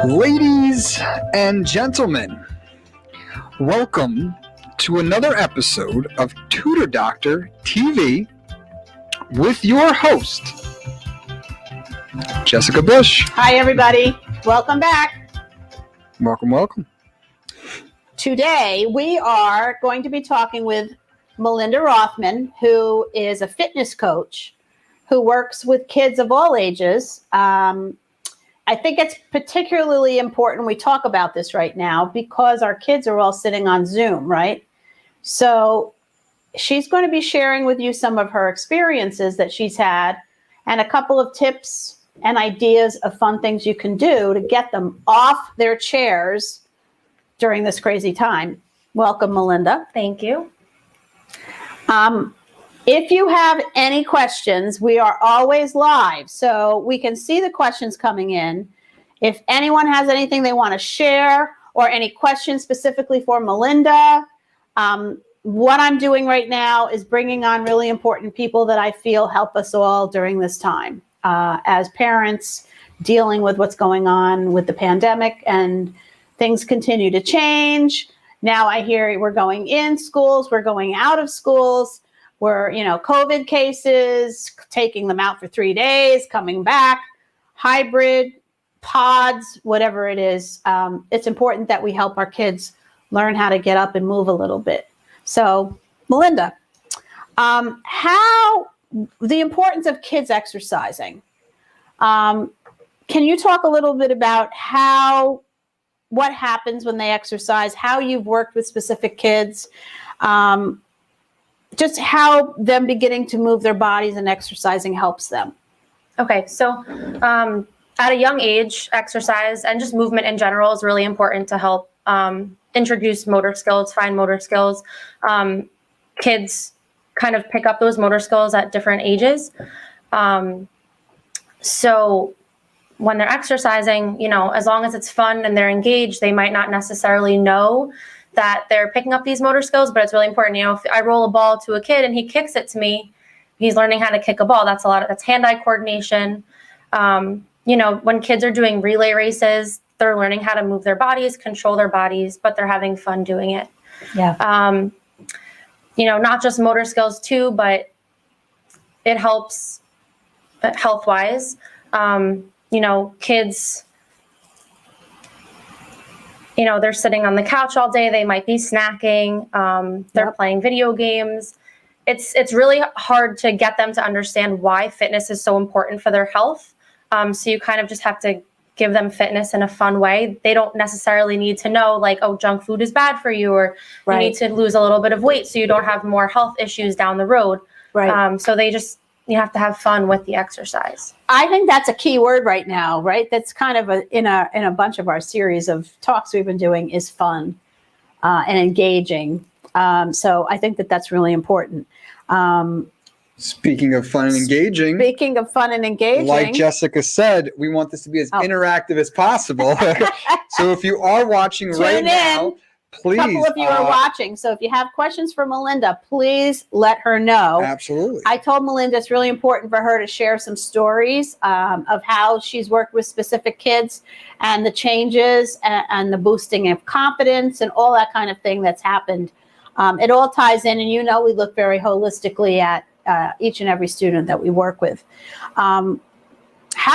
Ladies and gentlemen, welcome to another episode of Tutor Doctor TV with your host, Jessica Bush. Hi, everybody. Welcome back. Welcome. Today, we are going to be talking with Melinda Rothman, who is a fitness coach who works with kids of all ages. I think it's particularly important we talk about this right now because our kids are all sitting on Zoom, right? So she's going to be sharing with you some of her experiences that she's had and a couple of tips and ideas of fun things you can do to get them off their chairs during this crazy time. Welcome, Melinda. Thank you. If you have any questions, we are always live, so we can see the questions coming in. If anyone has anything they want to share or any questions specifically for Melinda, what I'm doing right now is bringing on really important people that I feel help us all during this time as parents dealing with what's going on with the pandemic, and things continue to change. Now I hear we're going in schools, we're going out of schools. We're, COVID cases, taking them out for 3 days, coming back, hybrid, pods, whatever it is. It's important that we help our kids learn how to get up and move a little bit. So, Melinda, how the importance of kids exercising. Can you talk a little bit about what happens when they exercise, how you've worked with specific kids, just how them beginning to move their bodies and exercising helps them? Okay, so at a young age, exercise and just movement in general is really important to help introduce motor skills, fine motor skills. Kids kind of pick up those motor skills at different ages. So when they're exercising, as long as it's fun and they're engaged, they might not necessarily know that they're picking up these motor skills, but it's really important. If I roll a ball to a kid and he kicks it to me, he's learning how to kick a ball. That's hand-eye coordination. When kids are doing relay races, they're learning how to move their bodies, control their bodies, but they're having fun doing it. Yeah. Not just motor skills too, but it helps health-wise. Kids, they're sitting on the couch all day. They might be snacking. They're playing video games. It's really hard to get them to understand why fitness is so important for their health. So you kind of just have to give them fitness in a fun way. They don't necessarily need to know junk food is bad for you, or you need to lose a little bit of weight so you don't have more health issues down the road. Right. So you have to have fun with the exercise. I think that's a key word right now, right? That's kind of in a bunch of our series of talks we've been doing is fun and engaging. So I think that's really important. Speaking of fun and engaging. Like Jessica said, we want this to be as interactive as possible. So if you are watching right now, please. A couple of you are watching. So if you have questions for Melinda, please let her know. Absolutely. I told Melinda it's really important for her to share some stories of how she's worked with specific kids and the changes and the boosting of confidence and all that kind of thing that's happened. It all ties in, and we look very holistically at each and every student that we work with. How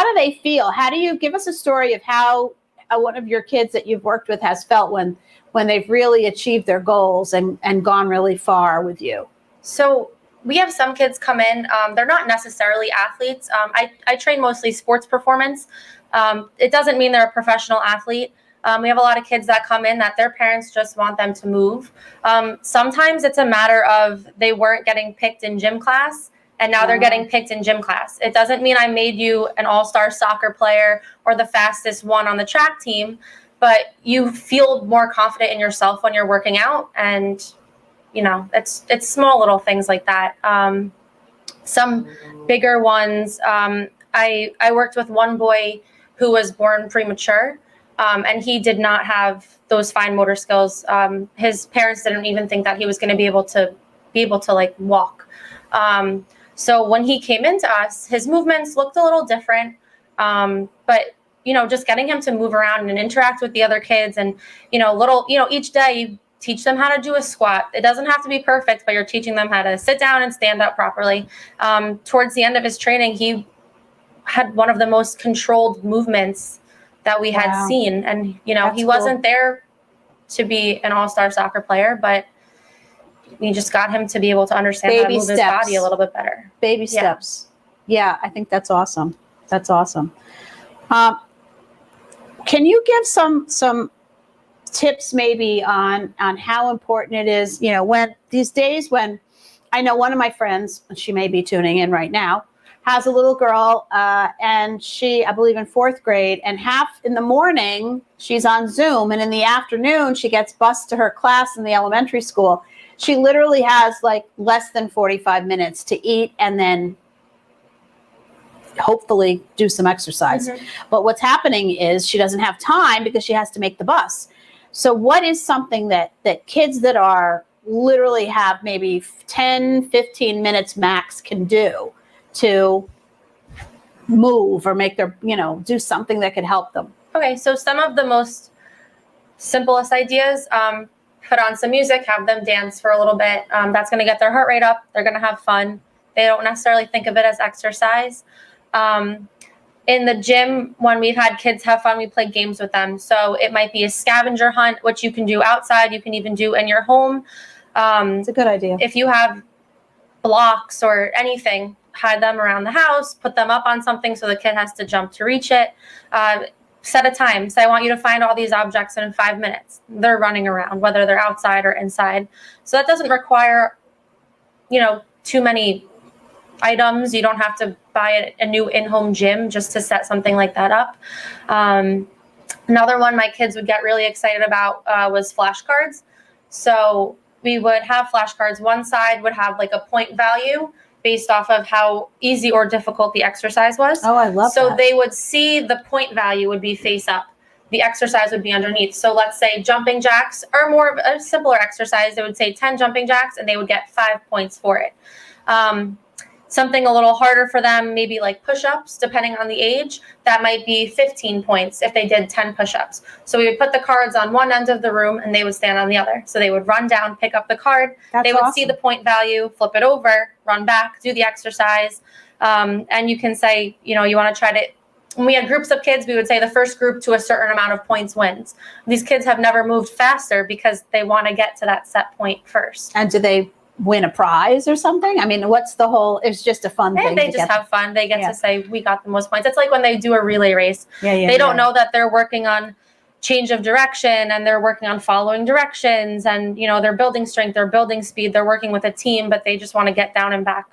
do they feel? How do you give us a story of how one of your kids that you've worked with has felt when they've really achieved their goals and gone really far with you? So we have some kids come in. They're not necessarily athletes. I train mostly sports performance. It doesn't mean they're a professional athlete. We have a lot of kids that come in that their parents just want them to move. Sometimes it's a matter of they weren't getting picked in gym class, and now they're getting picked in gym class. It doesn't mean I made you an all-star soccer player or the fastest one on the track team, but you feel more confident in yourself when you're working out. And, it's small little things like that. Some bigger ones, I worked with one boy who was born premature, and he did not have those fine motor skills. His parents didn't even think that he was going to be able to walk. So when he came into us, his movements looked a little different. But just getting him to move around and interact with the other kids, and each day you teach them how to do a squat. It doesn't have to be perfect, but you're teaching them how to sit down and stand up properly. Towards the end of his training, he had one of the most controlled movements that we had seen, and he wasn't there to be an all-star soccer player, but we just got him to be able to understand how to move his body a little bit better. Baby steps. Yeah, I think that's awesome. That's awesome. Can you give some tips maybe on how important it is, when these days when I know one of my friends, she may be tuning in right now, has a little girl, and she, I believe in 4th grade, and half in the morning she's on Zoom, and in the afternoon she gets bused to her class in the elementary school. She literally has like less than 45 minutes to eat and then hopefully do some exercise. But what's happening is she doesn't have time because she has to make the bus. So what is something that kids that are literally have maybe 10, 15 minutes max can do to move or make their, do something that could help them? Okay, so some of the most simplest ideas, put on some music, have them dance for a little bit. That's going to get their heart rate up. They're going to have fun. They don't necessarily think of it as exercise. In the gym, when we've had kids have fun, we play games with them. So it might be a scavenger hunt, which you can do outside. You can even do in your home. It's a good idea. If you have blocks or anything, hide them around the house, put them up on something so the kid has to jump to reach it. Set a time. So I want you to find all these objects in 5 minutes. They're running around, whether they're outside or inside. So that doesn't require, too many items. You don't have to buy a new in-home gym just to set something like that up. Another one my kids would get really excited about was flashcards. So we would have flashcards. One side would have like a point value based off of how easy or difficult the exercise was. Oh, I love that. So they would see the point value would be face up. The exercise would be underneath. So let's say jumping jacks are more of a simpler exercise. They would say 10 jumping jacks and they would get 5 points for it. Something a little harder for them, maybe like push-ups, depending on the age, that might be 15 points if they did 10 push-ups. So we would put the cards on one end of the room and they would stand on the other. So they would run down, pick up the card. They would see the point value, flip it over, run back, do the exercise. And you can say, you want to try to, when we had groups of kids, we would say the first group to a certain amount of points wins. These kids have never moved faster because they want to get to that set point first. And do they win a prize or something? I mean, what's the whole, it's just a fun thing. They just have fun. They get to say, we got the most points. It's like when they do a relay race. They don't know that they're working on change of direction and they're working on following directions and, they're building strength, they're building speed, they're working with a team, but they just want to get down and back.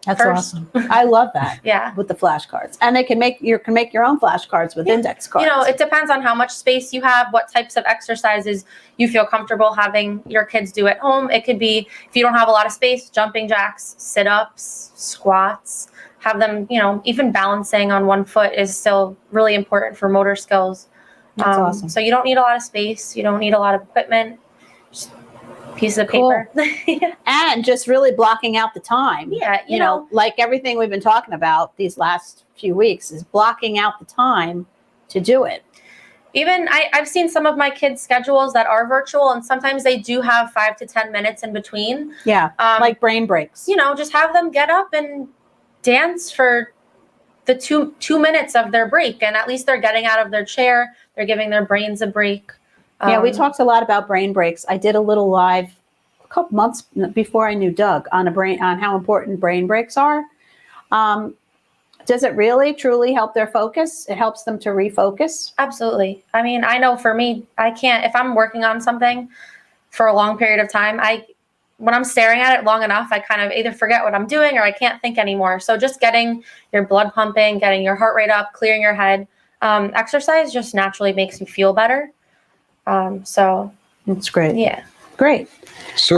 That's awesome. I love that. With the flashcards. And they can make your own flashcards with index cards. It depends on how much space you have, what types of exercises you feel comfortable having your kids do at home. It could be, if you don't have a lot of space, jumping jacks, sit-ups, squats, have them, even balancing on one foot is still really important for motor skills. That's awesome. So you don't need a lot of space. You don't need a lot of equipment. Just piece of paper. And just really blocking out the time. You know, like everything we've been talking about these last few weeks is blocking out the time to do it. Even I've seen some of my kids' schedules that are virtual, and sometimes they do have 5 to 10 minutes in between. Like brain breaks. Just have them get up and dance for the two minutes of their break, and at least they're getting out of their chair. They're giving their brains a break. We talked a lot about brain breaks. I did a little live a couple months before I knew Doug on how important brain breaks are. Does it really truly help their focus? It helps them to refocus? Absolutely. I mean, I know for me, I can't, if I'm working on something for a long period of time, when I'm staring at it long enough, I kind of either forget what I'm doing or I can't think anymore. So just getting your blood pumping, getting your heart rate up, clearing your head, exercise just naturally makes you feel better. So that's great. Yeah. Great. So,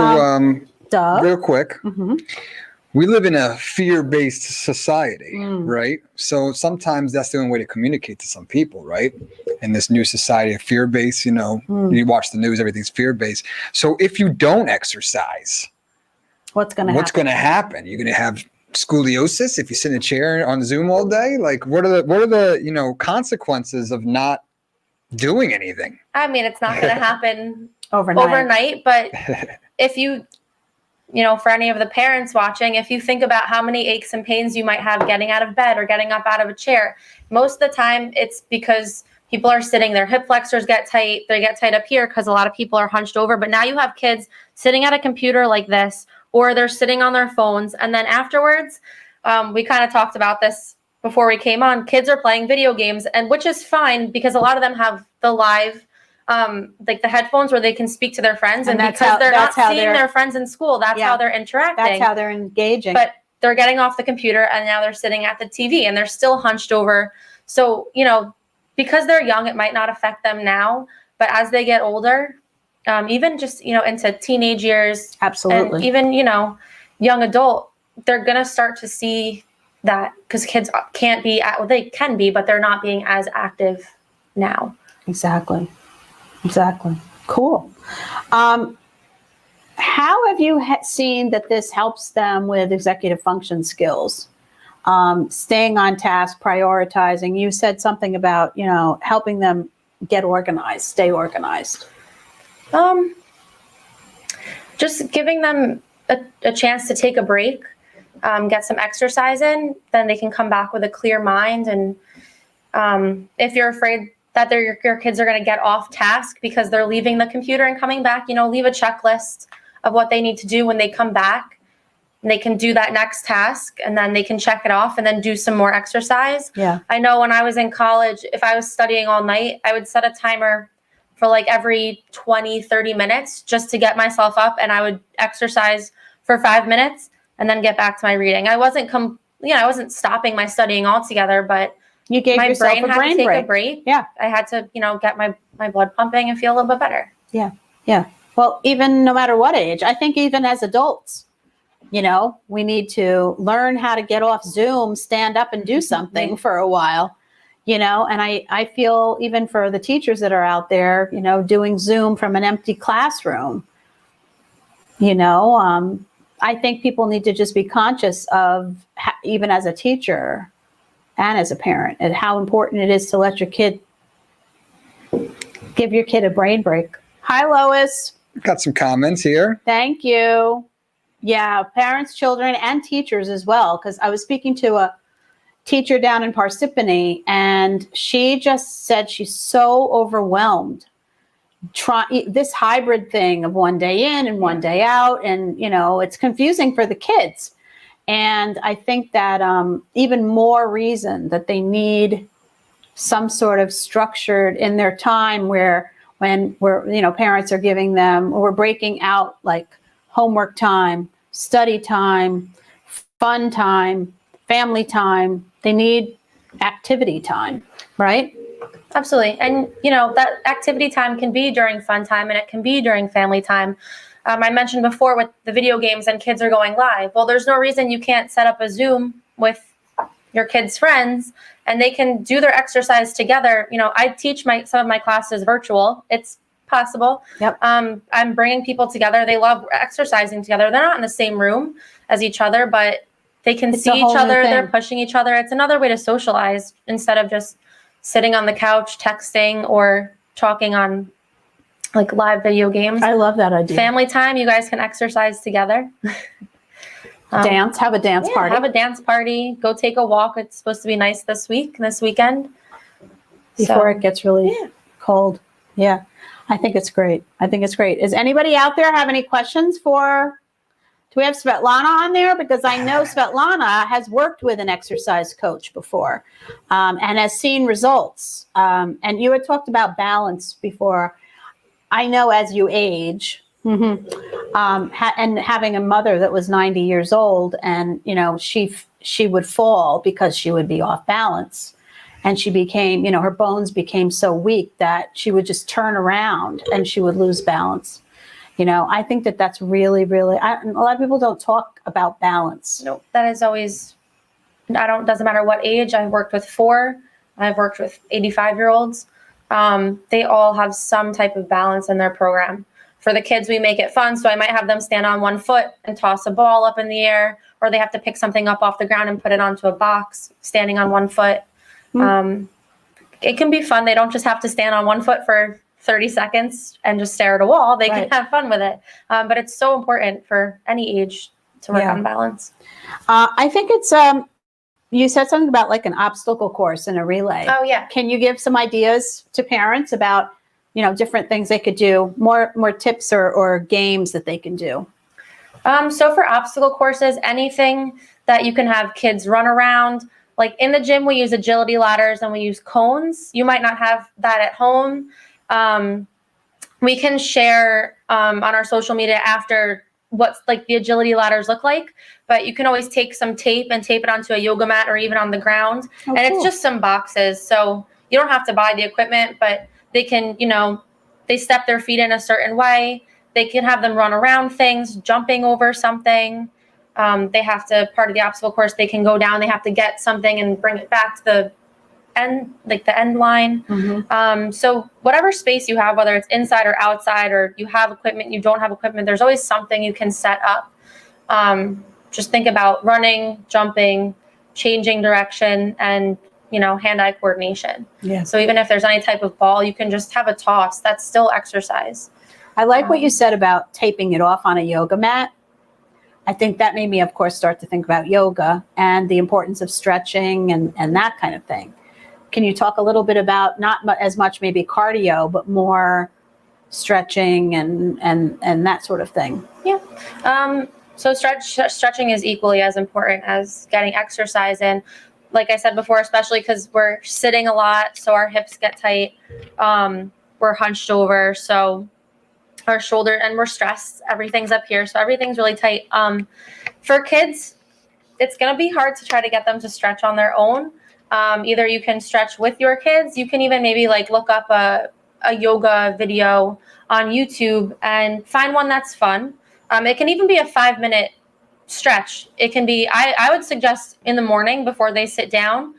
Doug? real quick, we live in a fear-based society, right? So sometimes that's the only way to communicate to some people, right? In this new society of fear-based, you watch the news, everything's fear-based. So if you don't exercise, what's going to happen? You're going to have scoliosis if you sit in a chair on Zoom all day? Like, what are the consequences of not doing anything? I mean, it's not going to happen overnight, but if you for any of the parents watching, if you think about how many aches and pains you might have getting out of bed or getting up out of a chair, most of the time it's because people are sitting, their hip flexors get tight, they get tight up here because a lot of people are hunched over. But now you have kids sitting at a computer like this, or they're sitting on their phones. And then afterwards, we kind of talked about this before we came on, kids are playing video games, and which is fine because a lot of them have the live like the headphones where they can speak to their friends, and because they're not seeing their friends in school, that's how they're interacting. That's how they're engaging. But they're getting off the computer and now they're sitting at the TV and they're still hunched over. So, because they're young, it might not affect them now, but as they get older, even just, into teenage years, absolutely, and even, young adult, they're going to start to see that because kids can't be, they can be, but they're not being as active now. Exactly. Cool. How have you seen that this helps them with executive function skills? Staying on task, prioritizing. You said something about, helping them get organized, stay organized. Just giving them a chance to take a break, get some exercise in, then they can come back with a clear mind. And if you're afraid that your kids are going to get off task because they're leaving the computer and coming back, leave a checklist of what they need to do when they come back. And they can do that next task and then they can check it off and then do some more exercise. Yeah. I know when I was in college, if I was studying all night, I would set a timer for like every 20, 30 minutes just to get myself up, and I would exercise for 5 minutes and then get back to my reading. I wasn't I wasn't stopping my studying altogether, but you gave my yourself brain a had brain to take break. a break. Yeah. I had to, get my blood pumping and feel a little bit better. Yeah. Well, even no matter what age, I think even as adults, we need to learn how to get off Zoom, stand up and do something for a while, and I feel even for the teachers that are out there, doing Zoom from an empty classroom, I think people need to just be conscious of, even as a teacher and as a parent, and how important it is to let give your kid a brain break. Hi, Lois. Got some comments here. Thank you. Yeah, parents, children, and teachers as well. Because I was speaking to a teacher down in Parsippany, and she just said she's so overwhelmed. This hybrid thing of one day in and one day out, and it's confusing for the kids. And I think that even more reason that they need some sort of structured in their time when parents are giving them, or we're breaking out like homework time, study time, fun time, family time. They need activity time, right? Absolutely. And, that activity time can be during fun time and it can be during family time. I mentioned before with the video games and kids are going live. Well, there's no reason you can't set up a Zoom with your kids' friends and they can do their exercise together. I teach some of my classes virtual. It's possible. Yep. I'm bringing people together. They love exercising together. They're not in the same room as each other, but they can see each other. They're pushing each other. It's another way to socialize instead of just sitting on the couch, texting, or talking on like live video games. I love that idea. Family time, you guys can exercise together. Have a dance party. Have a dance party. Go take a walk. It's supposed to be nice this weekend. Before it gets really cold. Yeah. I think it's great. Does anybody out there have any questions do we have Svetlana on there? Because I know Svetlana has worked with an exercise coach before and has seen results. And you had talked about balance before. I know as you age, and having a mother that was 90 years old, and she would fall because she would be off balance, and she became, her bones became so weak that she would just turn around and she would lose balance. I think that's really, really. A lot of people don't talk about balance. No, that is always. Doesn't matter what age. I've worked with 4. I've worked with 85-year-olds. They all have some type of balance in their program. For the kids, we make it fun. So I might have them stand on one foot and toss a ball up in the air, or they have to pick something up off the ground and put it onto a box, standing on one foot. It can be fun. They don't just have to stand on one foot for 30 seconds and just stare at a wall. They can have fun with it. But it's so important for any age to work on balance. I think it's, you said something about like an obstacle course and a relay. Oh, yeah. Can you give some ideas to parents about, different things they could do, more tips or games that they can do? So for obstacle courses, anything that you can have kids run around. Like in the gym, we use agility ladders and we use cones. You might not have that at home. We can share on our social media after what's like the agility ladders look like, but you can always take some tape and tape it onto a yoga mat or even on the ground. And it's just some boxes. So you don't have to buy the equipment, but they can, they step their feet in a certain way. They can have them run around things, jumping over something. They have to, part of the obstacle course, they can go down, they have to get something and bring it back to the end, like the end line. So whatever space you have, whether it's inside or outside, or you have equipment, you don't have equipment, there's always something you can set up. Just think about running, jumping, changing direction, and hand-eye coordination. Yeah. So even if there's any type of ball, you can just have a toss. That's still exercise. I like what you said about taping it off on a yoga mat. I think that made me, of course, start to think about yoga and the importance of stretching and that kind of thing. Can you talk a little bit about not as much maybe cardio, but more stretching and that sort of thing? Yeah. So stretching is equally as important as getting exercise in. Like I said before, especially because we're sitting a lot, so our hips get tight. We're hunched over, so our shoulder, and we're stressed. Everything's up here, so everything's really tight. For kids, it's going to be hard to try to get them to stretch on their own. Either you can stretch with your kids. You can even maybe like look up a yoga video on YouTube and find one that's fun. It can even be a 5-minute stretch. It can be, I would suggest in the morning before they sit down,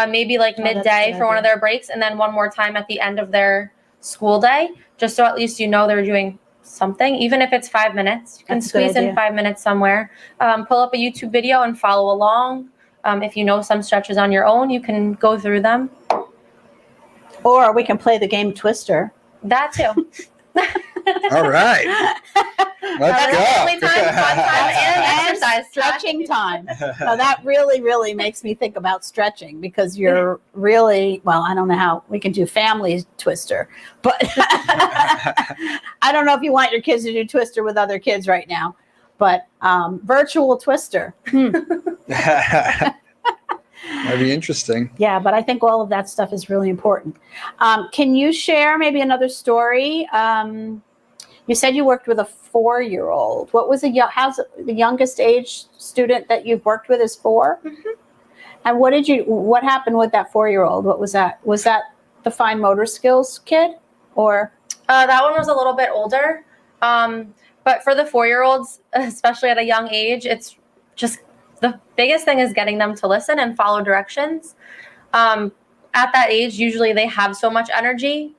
maybe like midday for one of their breaks, and then one more time at the end of their school day, just so at least they're doing something, even if it's 5 minutes. You can squeeze in 5 minutes somewhere. Pull up a YouTube video and follow along. If you know some stretches on your own, you can go through them. Or we can play the game Twister. That too. All right. Let's go. Family time, fun time, and exercise stretching time. Now that really makes me think about stretching, because you're really, well, I don't know how we can do family Twister, but I don't know if you want your kids to do Twister with other kids right now, but virtual Twister. That'd be interesting. Yeah, but I think all of that stuff is really important. Can you share maybe another story? You said you worked with a 4-year-old. What was how's the youngest age student that you've worked with is 4? Mm-hmm. And what happened with that 4-year-old? What was that? Was that the fine motor skills kid, or? That one was a little bit older. But for the 4-year-olds, especially at a young age, it's just the biggest thing is getting them to listen and follow directions. At that age, usually they have so much energy,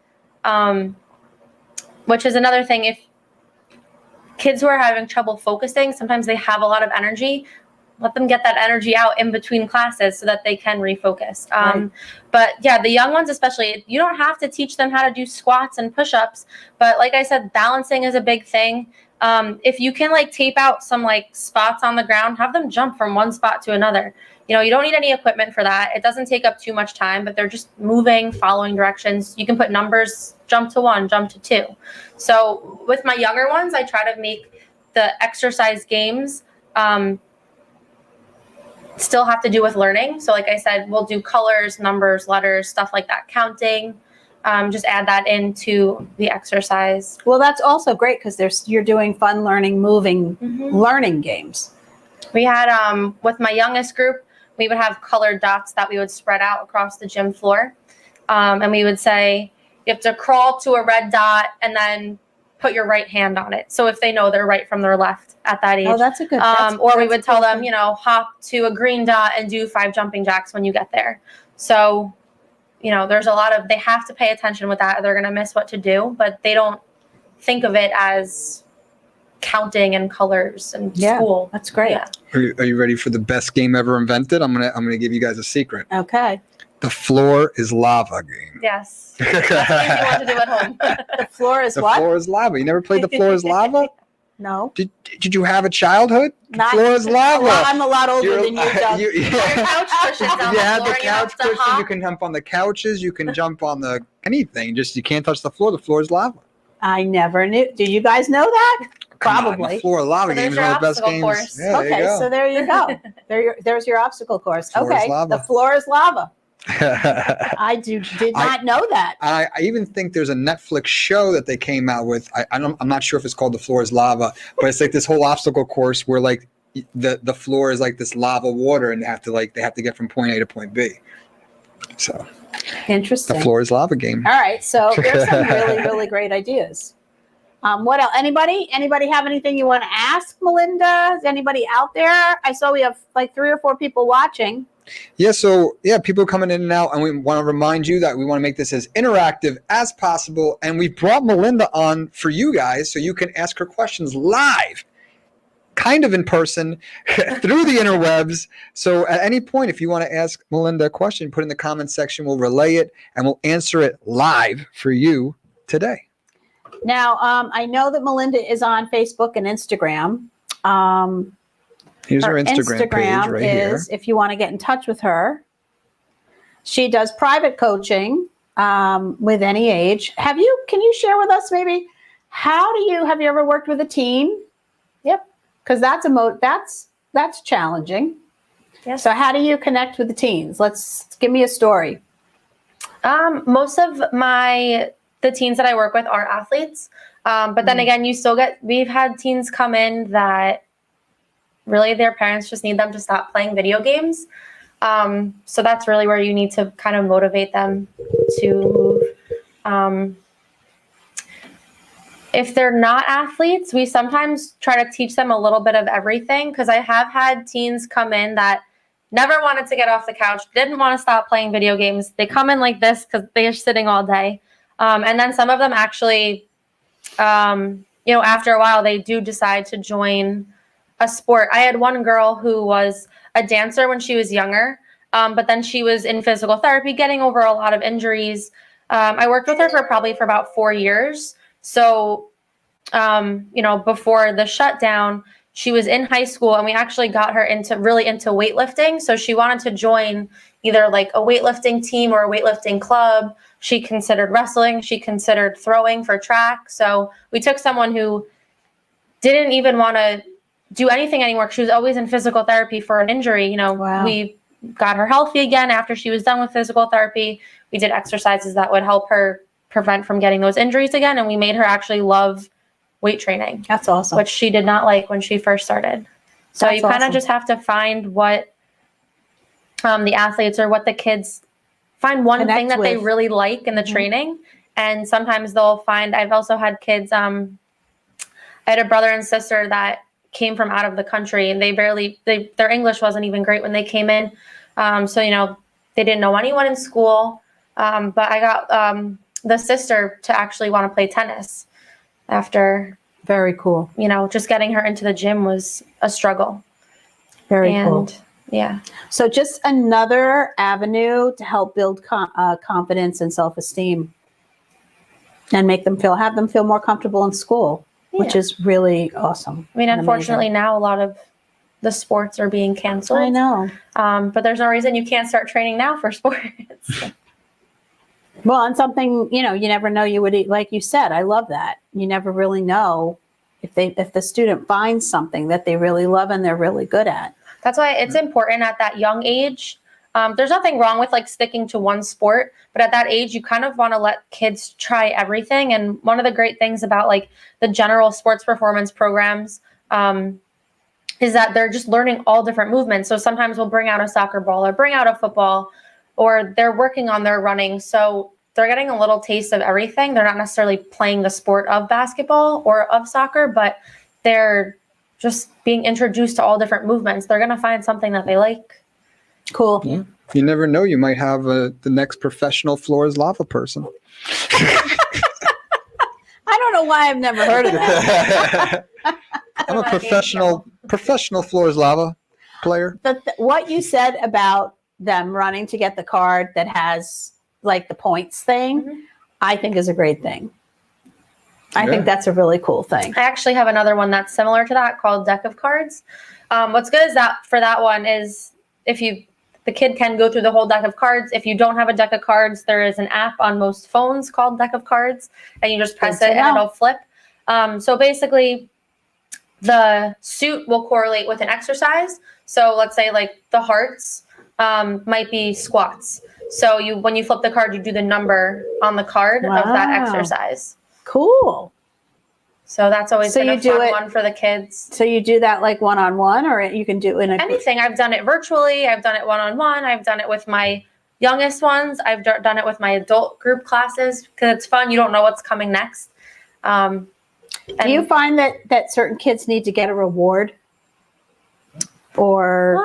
which is another thing. If kids who are having trouble focusing, sometimes they have a lot of energy. Let them get that energy out in between classes so that they can refocus. Right. But yeah, the young ones especially, you don't have to teach them how to do squats and push-ups. But like I said, balancing is a big thing. If you can like tape out some like spots on the ground, have them jump from one spot to another. You don't need any equipment for that. It doesn't take up too much time, but they're just moving, following directions. You can put numbers, jump to 1, jump to 2. So with my younger ones, I try to make the exercise games still have to do with learning. So like I said, we'll do colors, numbers, letters, stuff like that, counting. Just add that into the exercise. Well, that's also great because you're doing fun learning, moving, learning games. We had, with my youngest group, we would have colored dots that we would spread out across the gym floor. And we would say, you have to crawl to a red dot and then put your right hand on it. So if they know their right from their left at that age. Oh, that's a good. Or we would tell them, hop to a green dot and do 5 jumping jacks when you get there. So, there's a lot of, they have to pay attention with that. They're going to miss what to do, but they don't think of it as counting and colors and school. That's great. Yeah. Are you ready for the best game ever invented? I'm gonna give you guys a secret. Okay. The floor is lava game. Yes. That's an easy one to do at home. The floor is The what? floor is lava. You never played the floor is lava? No. Did you have a childhood? The Not- floor is lava. Well, I'm a lot older than you, Doug. Your couch cushions on You the had floor. the You have couch to cushion. hop. You can jump on the couches. You can jump on the anything. Just you can't touch the floor. The floor is lava. I never knew. Do you guys know that? Come on, Probably. the floor is lava So there's game is your one of the best obstacle games. course. Yeah, there you Okay, go. so there you go. There's your obstacle course. Floor is Okay, lava. the floor is lava. I did not know that. I even think there's a Netflix show that they came out with. I'm not sure if it's called The Floor is Lava, but it's like this whole obstacle course where like the floor is like this lava water, and they have to get from point A to point B. So Interesting. the floor is lava game. All right, so there's some really, really great ideas. What else? Anybody have anything you want to ask Melinda? Is anybody out there? I saw we have like 3 or 4 people watching. Yeah, so people coming in and out, and we want to remind you that we want to make this as interactive as possible, and we brought Melinda on for you guys so you can ask her questions live, kind of in person, through the interwebs. So at any point, if you want to ask Melinda a question, put in the comments section, we'll relay it, and we'll answer it live for you today. Now, I know that Melinda is on Facebook and Instagram. Here's her Instagram page right here. If you want to get in touch with her. She does private coaching with any age. Can you share with us maybe have you ever worked with a teen? Yep. Because that's challenging. Yes. So how do you connect with the teens? Give me a story. Most of the teens that I work with are athletes. But then again, we've had teens come in that really their parents just need them to stop playing video games. So that's really where you need to kind of motivate them to move. If they're not athletes, we sometimes try to teach them a little bit of everything, because I have had teens come in that never wanted to get off the couch, didn't want to stop playing video games. They come in like this because they're sitting all day. And then some of them actually, after a while, they do decide to join a sport. I had one girl who was a dancer when she was younger, but then she was in physical therapy, getting over a lot of injuries. I worked with her for about 4 years. So, before the shutdown, she was in high school, and we actually got her into weightlifting. So she wanted to join either like a weightlifting team or a weightlifting club. She considered wrestling. She considered throwing for track. So we took someone who didn't even want to do anything anymore. She was always in physical therapy for an injury. Wow. We got her healthy again after she was done with physical therapy. We did exercises that would help her prevent from getting those injuries again. And we made her actually love weight training. That's awesome. Which she did not like when she first started. So That's you kind of awesome. just have to find what the athletes or what the kids find one Connect thing that they with. really like in the training. And sometimes they'll find, I've also had kids, I had a brother and sister that came from out of the country, and their English wasn't even great when they came in. So they didn't know anyone in school. But I got the sister to actually want to play tennis after, Very cool. just getting her into the gym was a struggle. Very cool. Yeah. So just another avenue to help build confidence and self-esteem, and have them feel more comfortable in school, which is really awesome. I mean, and unfortunately, amazing. now a lot of the sports are being canceled. I know. But there's no reason you can't start training now for sports. Well, and something, you never know you would eat, like you said, I love that. You never really know if the student finds something that they really love and they're really good at. That's why it's important at that young age. There's nothing wrong with like sticking to one sport, but at that age, you kind of want to let kids try everything. And one of the great things about like the general sports performance programs is that they're just learning all different movements. So sometimes we'll bring out a soccer ball or bring out a football, or they're working on their running. So they're getting a little taste of everything. They're not necessarily playing the sport of basketball or of soccer, but they're just being introduced to all different movements. They're going to find something that they like. Cool. Yeah. You never know. You might have the next professional floor is lava person. I don't know why I've never heard of that. I'm a professional floors lava player. What you said about them running to get the card that has like the points thing, I think is a great thing. I think that's a really cool thing. I actually have another one that's similar to that called Deck of Cards. What's good is that for that one is the kid can go through the whole deck of cards. If you don't have a deck of cards, there is an app on most phones called Deck of Cards, and you just press it and it'll flip. So basically, the suit will correlate with an exercise. So let's say like the hearts might be squats. So when you flip the card, you do the number on the card of that exercise. Cool. So that's always been a fun one for the kids. So you do that like one-on-one, or you can do it in anything. I've done it virtually. I've done it one-on-one. I've done it with my youngest ones. I've done it with my adult group classes because it's fun. You don't know what's coming next. Do you find that certain kids need to get a reward? Or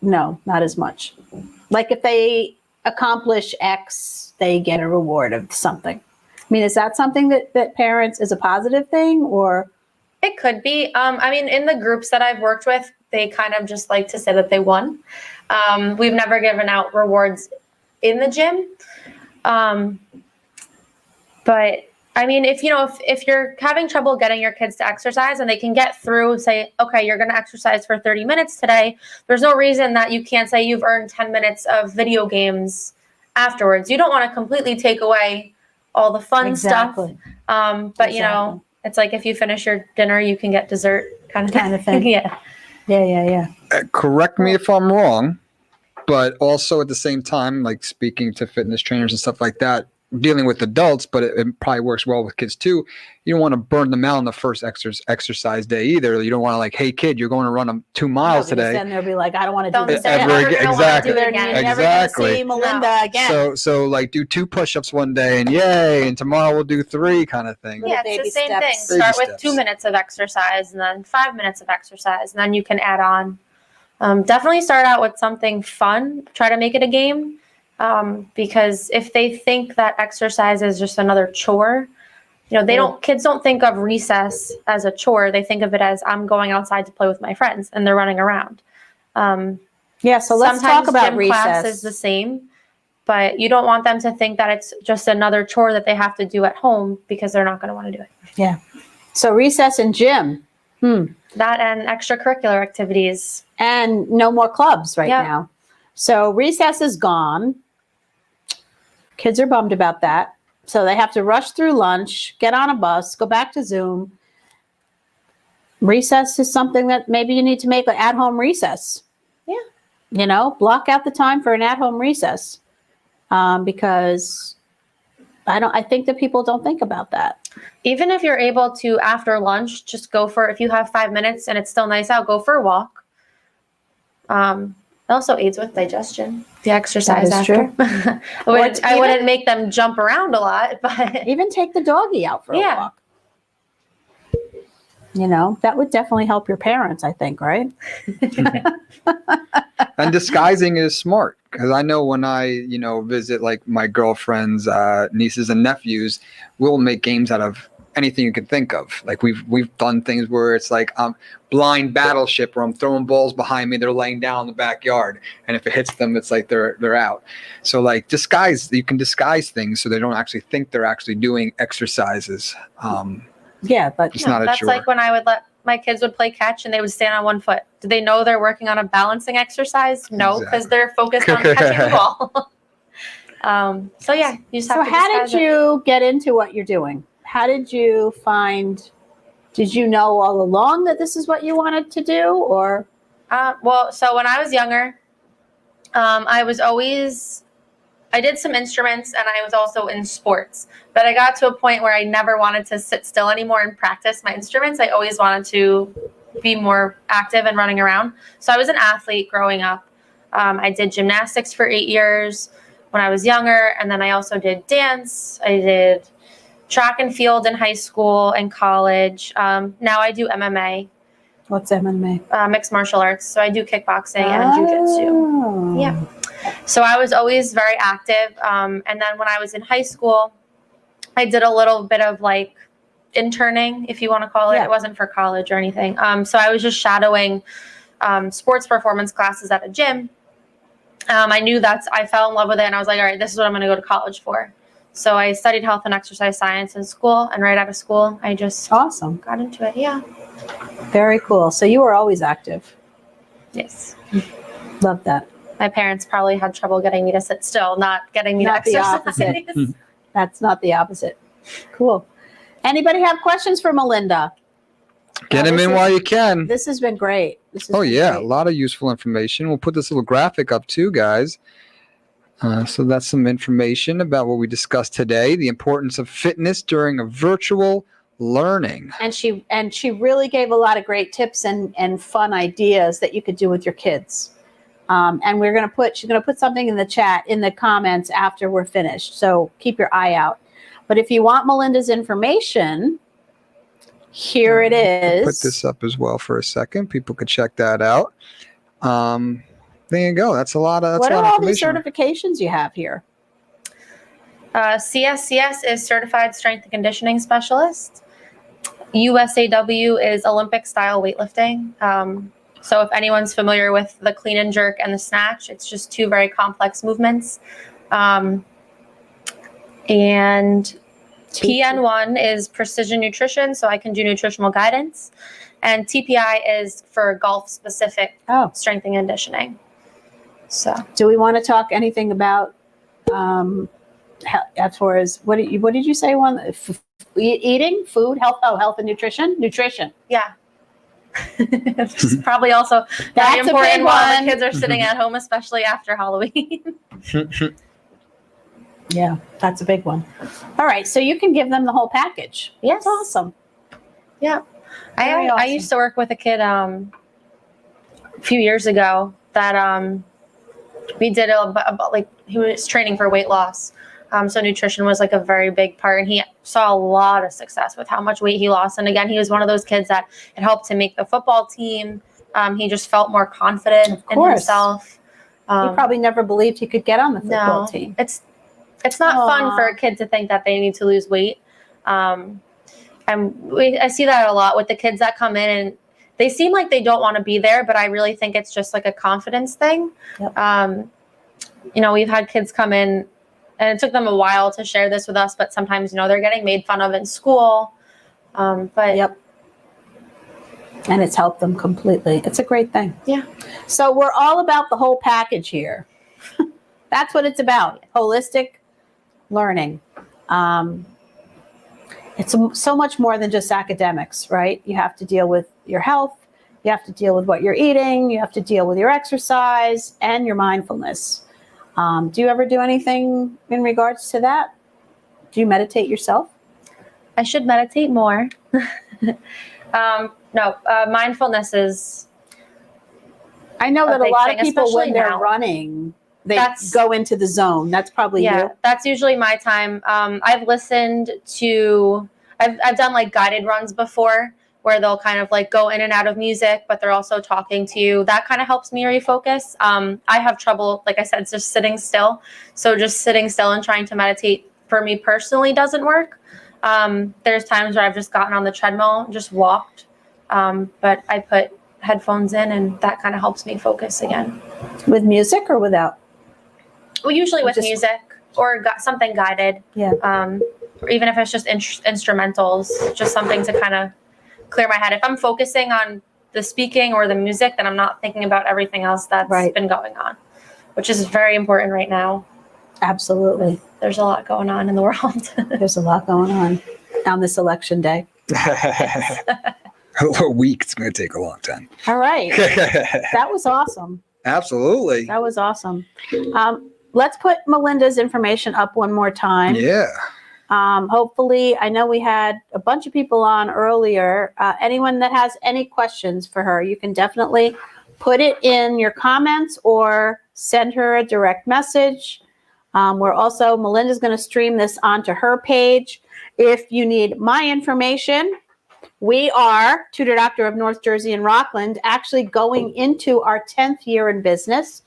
no, not as much. Like if they accomplish X, they get a reward of something. I mean, is that something that parents is a positive thing, or? It could be. I mean, in the groups that I've worked with, they kind of just like to say that they won. We've never given out rewards in the gym. But I mean, if you're having trouble getting your kids to exercise and they can get through, say, okay, you're going to exercise for 30 minutes today. There's no reason that you can't say you've earned 10 minutes of video games afterwards. You don't want to completely take away all the fun stuff. But it's like if you finish your dinner, you can get dessert kind of thing. Yeah. Correct me if I'm wrong, but also at the same time, like speaking to fitness trainers and stuff like that, dealing with adults, but it probably works well with kids too. You don't want to burn them out on the first exercise day either. You don't want to like, hey kid, you're going to run 2 miles today. Then they'll be like, I don't want to do this ever again. Exactly. You're never going to see Melinda again. So like do 2 push-ups one day and yay, and tomorrow we'll do 3 kind of thing. Yeah, it's the same thing. Start with 2 minutes of exercise and then 5 minutes of exercise, and then you can add on. Definitely start out with something fun. Try to make it a game. Because if they think that exercise is just another chore, kids don't think of recess as a chore. They think of it as I'm going outside to play with my friends and they're running around. So let's talk about gym recess. Class is the same, but you don't want them to think that it's just another chore that they have to do at home because they're not going to want to do it. Yeah. So recess and gym. That and extracurricular activities. And no more clubs now. So recess is gone. Kids are bummed about that. So they have to rush through lunch, get on a bus, go back to Zoom. Recess is something that maybe you need to make an at-home recess. Yeah. Block out the time for an at-home recess. Because I think that people don't think about that. Even if you're able to, after lunch, just if you have 5 minutes and it's still nice out, go for a walk. It also aids with digestion, the exercise after. I wouldn't make them jump around a lot, but even take the doggy out for a walk. That would definitely help your parents, I think, right? And disguising is smart, because I know when I, visit like my girlfriend's nieces and nephews, we'll make games out of anything you can think of. Like we've done things where it's like blind battleship, where I'm throwing balls behind me, they're laying down in the backyard, and if it hits them, it's like they're out. So like you can disguise things so they don't actually think they're actually doing exercises. But it's not a that's chore. like when I would let my kids would play catch and they would stand on one foot. Do they know they're working on a balancing exercise? No, because they're focused on catching the ball. You just have to. So how did you get into what you're doing? How did you did you know all along that this is what you wanted to do, or? So when I was younger, I did some instruments and I was also in sports, but I got to a point where I never wanted to sit still anymore and practice my instruments. I always wanted to be more active and running around. So I was an athlete growing up. I did gymnastics for 8 years when I was younger. And then I also did dance. I did track and field in high school and college. Now I do MMA. What's MMA? Mixed martial arts. So I do kickboxing and jiu-jitsu. Yeah. So I was always very active. And then when I was in high school, I did a little bit of interning, if you want to call it. Yeah. It wasn't for college or anything. So I was just shadowing sports performance classes at a gym. I knew I fell in love with it, and I was like, all right, this is what I'm going to go to college for. So I studied health and exercise science in school, and right out of school, I just Awesome. got into it. Yeah. Very cool. So you were always active. Yes. Love that. My parents probably had trouble getting me to sit still, not getting me Not to the exercise. opposite. That's not the opposite. Cool. Anybody have questions for Melinda? Get them in while you can. This has been great. Oh, yeah. A lot of useful information. We'll put this little graphic up too, guys. So that's some information about what we discussed today, the importance of fitness during a virtual learning. And she really gave a lot of great tips and fun ideas that you could do with your kids. And she's going to put something in the chat, in the comments after we're finished. So keep your eye out. But if you want Melinda's information, here it is. Put this up as well for a second. People could check that out. There you go. That's a lot of. What are all these certifications you have here? CSCS is Certified Strength and Conditioning Specialist. USAW is Olympic style weightlifting. So if anyone's familiar with the clean and jerk and the snatch, it's just two very complex movements. And PN1 is precision nutrition, so I can do nutritional guidance. And TPI is for golf specific strength and conditioning. So do we want to talk anything about as far as what did you say eating, food, health and nutrition? Yeah. It's probably also very important while the kids are sitting at home, especially after Halloween. Yeah, that's a big one. All right, so you can give them the whole package. Yes. That's awesome. Yeah. Very I awesome. used to work with a kid a few years ago that we did he was training for weight loss. So nutrition was like a very big part, and he saw a lot of success with how much weight he lost. And again, he was one of those kids that it helped him make the football team. He just felt more confident in himself. He probably never believed he could get on the football team. It's not fun for a kid to think that they need to lose weight. And I see that a lot with the kids that come in, and they seem like they don't want to be there, but I really think it's just like a confidence thing. Yep. We've had kids come in, and it took them a while to share this with us, but sometimes, they're getting made fun of in school. Yep. And it's helped them completely. It's a great thing. Yeah. So we're all about the whole package here. That's what it's about. Holistic learning. It's so much more than just academics, right? You have to deal with your health. You have to deal with what you're eating. You have to deal with your exercise and your mindfulness. Do you ever do anything in regards to that? Do you meditate yourself? I should meditate more. No, mindfulness is. I know that a lot of people, when they're running, they go into the zone. That's probably you. That's usually my time. I've listened to, I've done like guided runs before, where they'll kind of like go in and out of music, but they're also talking to you. That kind of helps me refocus. I have trouble, like I said, just sitting still. So just sitting still and trying to meditate for me personally doesn't work. There's times where I've just gotten on the treadmill and just walked. But I put headphones in, and that kind of helps me focus again. With music or without? Well, usually with music or something guided. Yeah. Or even if it's just instrumentals, just something to kind of clear my head. If I'm focusing on the speaking or the music, then I'm not thinking about everything else that's been going on, which is very important right now. Absolutely. There's a lot going on in the world. There's a lot going on this election day. A week. It's going to take a long time. All right. That was awesome. Absolutely. That was awesome. Let's put Melinda's information up one more time. Yeah. Hopefully, I know we had a bunch of people on earlier. Anyone that has any questions for her, you can definitely put it in your comments or send her a direct message. Melinda's going to stream this onto her page. If you need my information, we are Tutor Doctor of North Jersey and Rockland, actually going into our 10th year in business.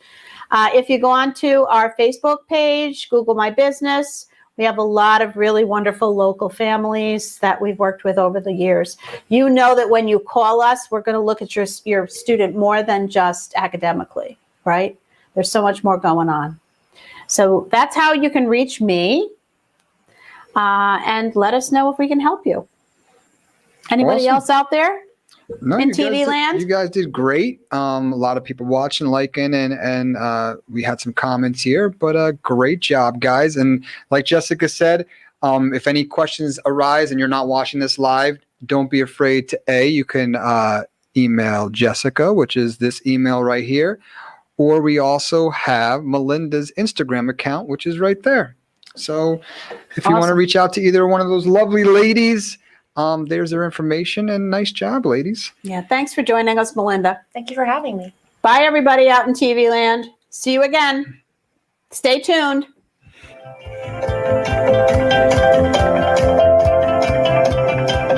If you go onto our Facebook page, Google My Business, We have a lot of really wonderful local families that we've worked with over the years. You know that when you call us, we're going to look at your student more than just academically, right? There's so much more going on. So that's how you can reach me, and let us know if we can help you. Anybody Awesome. else out there? No, in you guys TV land? You guys did great. A lot of people watching, liking, and we had some comments here, but great job, guys. And like Jessica said, if any questions arise and you're not watching this live, don't be afraid to you can email Jessica, which is this email right here, or we also have Melinda's Instagram account, which is right there. So if you want to Awesome. reach out to either one of those lovely ladies, there's their information, and nice job, ladies. Yeah, thanks for joining us, Melinda. Thank you for having me. Bye, everybody out in TV land. See you again. Stay tuned.